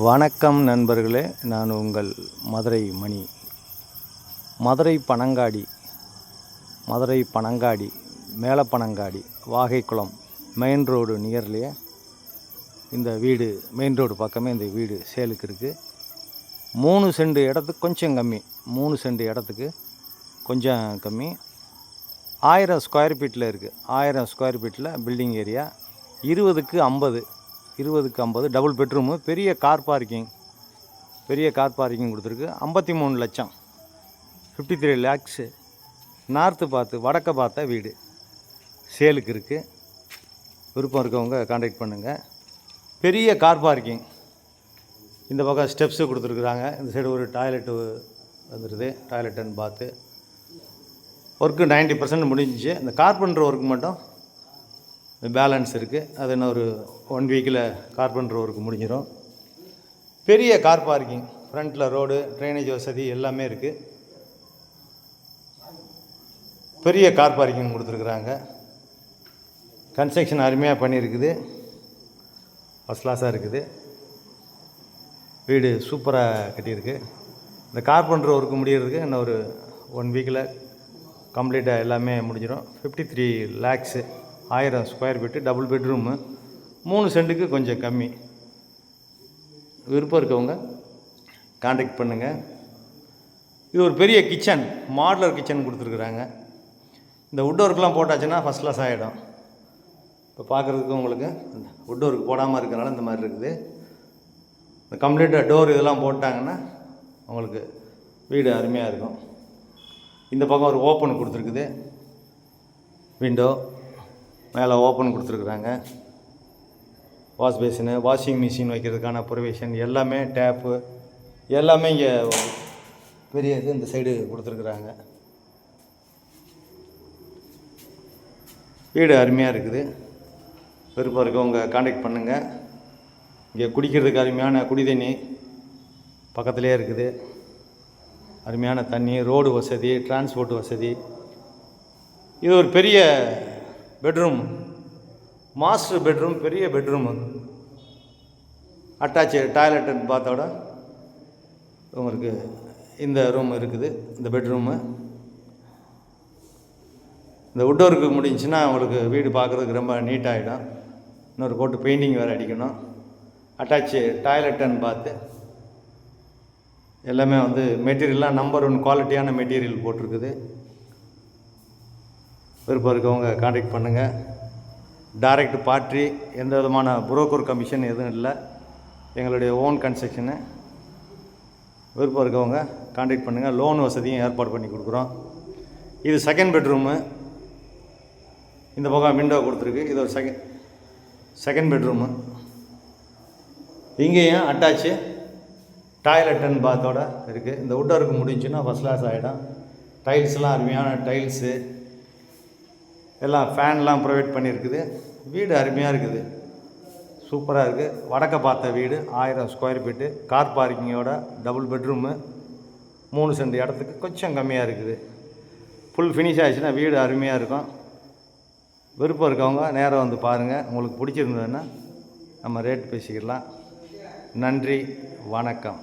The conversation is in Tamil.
வணக்கம் நண்பர்களே, நான் உங்கள் மதுரை மணி. மதுரை பனங்காடி மேலப்பனங்காடி வாகைக்குளம் மெயின் ரோடு நியர்லேயே இந்த வீடு, மெயின் ரோடு பக்கமே இந்த வீடு சேலுக்கு இருக்குது. 3 சென்ட் இடத்துக்கு கொஞ்சம் கம்மி, 3 சென்ட் இடத்துக்கு கொஞ்சம் கம்மி. 1000 ஸ்கொயர் ஃபீட்டில் இருக்குது. 1000 ஸ்கொயர் ஃபீட்டில் பில்டிங் ஏரியா. 20க்கு 50 டபுள் பெட்ரூமு, பெரிய கார் பார்க்கிங் கொடுத்துருக்கு. 53 லட்சம், 53 லேக்ஸு. நார்த்து பார்த்து வடக்க பார்த்த வீடு சேலுக்கு இருக்குது. விருப்பம் இருக்கவங்க கான்டாக்ட் பண்ணுங்கள். பெரிய கார் பார்க்கிங், இந்த பக்கம் ஸ்டெப்ஸு கொடுத்துருக்குறாங்க. இந்த சைடு ஒரு டாய்லெட்டு வந்துடுது, டாய்லெட் அண்ட் பாத்து. ஒர்க்கு 90% முடிஞ்சிச்சு. இந்த கார்பெண்டர் ஒர்க்கு மட்டும் பேலன்ஸ் இருக்குது. அது இன்னும் ஒரு 1 வீக்கில் கார்பெண்டர் ஒர்க்கு முடிஞ்சிடும். பெரிய கார் பார்க்கிங், ஃப்ரண்ட்டில் ரோடு, ட்ரைனேஜ் வசதி எல்லாமே இருக்குது. பெரிய கார் பார்க்கிங் கொடுத்துருக்குறாங்க. கன்ஸ்ட்ரக்ஷன் அருமையாக பண்ணியிருக்குது, ஃபஸ்ட் கிளாஸாக இருக்குது. வீடு சூப்பராக கட்டியிருக்கு. இந்த கார்பெண்டர் ஒர்க்கு முடிகிறதுக்கு இன்னும் ஒரு 1 வீக்கில் கம்ப்ளீட்டாக எல்லாமே முடிஞ்சிடும். 53 lakhs, 1000 square feet, double bedroom, 3 சென்ட்டுக்கு கொஞ்சம் கம்மி. விருப்பம் இருக்கவங்க கான்டாக்ட் பண்ணுங்கள். இது ஒரு பெரிய கிச்சன், மாடுலர் கிச்சன் கொடுத்துருக்குறாங்க. இந்த வுட் ஒர்க்லாம் போட்டாச்சுன்னா ஃபஸ்ட் கிளாஸ் ஆகிடும். இப்போ பார்க்குறதுக்கு உங்களுக்கு வுட் ஒர்க் போடாமல் இருக்கிறனால இந்த மாதிரி இருக்குது. இந்த கம்ப்ளீட்டாக டோர் இதெல்லாம் போட்டாங்கன்னா உங்களுக்கு வீடு அருமையாக இருக்கும். இந்த பக்கம் ஒரு ஓப்பன் கொடுத்துருக்குது, விண்டோ மேலே ஓப்பன் கொடுத்துருக்குறாங்க. வாஷ் பேசினு, வாஷிங் மிஷின் வைக்கிறதுக்கான ப்ரொவிஷன் எல்லாமே, டேப்பு எல்லாமே இங்கே பெரிய இது இந்த சைடு கொடுத்துருக்குறாங்க. வீடு அருமையாக இருக்குது. விருப்பம் இருக்கவங்க கான்டாக்ட் பண்ணுங்கள். இங்கே குடிக்கிறதுக்கு அருமையான குடி தண்ணி பக்கத்துலேயே இருக்குது. அருமையான தண்ணி, ரோடு வசதி, டிரான்ஸ்போர்ட் வசதி. இது ஒரு பெரிய பெட்ரூம், மாஸ்டர் பெட்ரூம், பெரிய பெட்ரூமு. அட்டாச்சு டாய்லெட் அண்ட் பாத்தோட உங்களுக்கு இந்த ரூம் இருக்குது. இந்த பெட்ரூமு இந்த வுட் ஒர்க்கு முடிஞ்சுன்னா உங்களுக்கு வீடு பார்க்குறதுக்கு ரொம்ப நீட்டாகிடும். இன்னொரு கோட்டு பெயிண்டிங் வேறு அடிக்கணும். அட்டாச்சு டாய்லெட் அண்ட் பாத்து எல்லாமே மெட்டீரியல்லாம் நம்பர் 1 குவாலிட்டியான மெட்டீரியல் போட்டிருக்குது. விருப்பம் இருக்கவங்க கான்டாக்ட் பண்ணுங்கள். டைரக்ட் பார்ட்டி, எந்த விதமான புரோக்கர் கமிஷன் எதுவும் இல்லை, எங்களுடைய ஓன் கன்ஸ்ட்ரக்ஷனு. விருப்பம் இருக்கவங்க கான்டாக்ட் பண்ணுங்கள். லோன் வசதியும் ஏற்பாடு பண்ணி கொடுக்குறோம். இது செகண்ட் பெட்ரூமு. இந்த பக்கம் விண்டோ கொடுத்துருக்கு. இது ஒரு செகண்ட் பெட்ரூமு. இங்கேயும் அட்டாச்சு டாய்லெட் அண்ட் பாத்தோட இருக்குது. இந்த வுட் ஒர்க் முடிஞ்சுன்னா ஃபஸ்ட் கிளாஸ் ஆகிடும். டைல்ஸ்லாம் அருமையான டைல்ஸு, எல்லாம் ஃபேன்லாம் ப்ரொவைட் பண்ணியிருக்குது. வீடு அருமையாக இருக்குது, சூப்பராக இருக்குது. வடக்க பார்த்த வீடு, 1000 ஸ்கொயர் ஃபீட்டு, கார் பார்க்கிங்கோட, டபுள் பெட்ரூமு, 3 சென்ட் இடத்துக்கு கொஞ்சம் கம்மியாக இருக்குது. ஃபுல் ஃபினிஷ் ஆகிடுச்சுன்னா வீடு அருமையாக இருக்கும். விருப்பம் இருக்கவங்க நேராக பாருங்கள். உங்களுக்கு பிடிச்சிருந்ததுன்னா நம்ம ரேட் பேசிக்கலாம். நன்றி, வணக்கம்.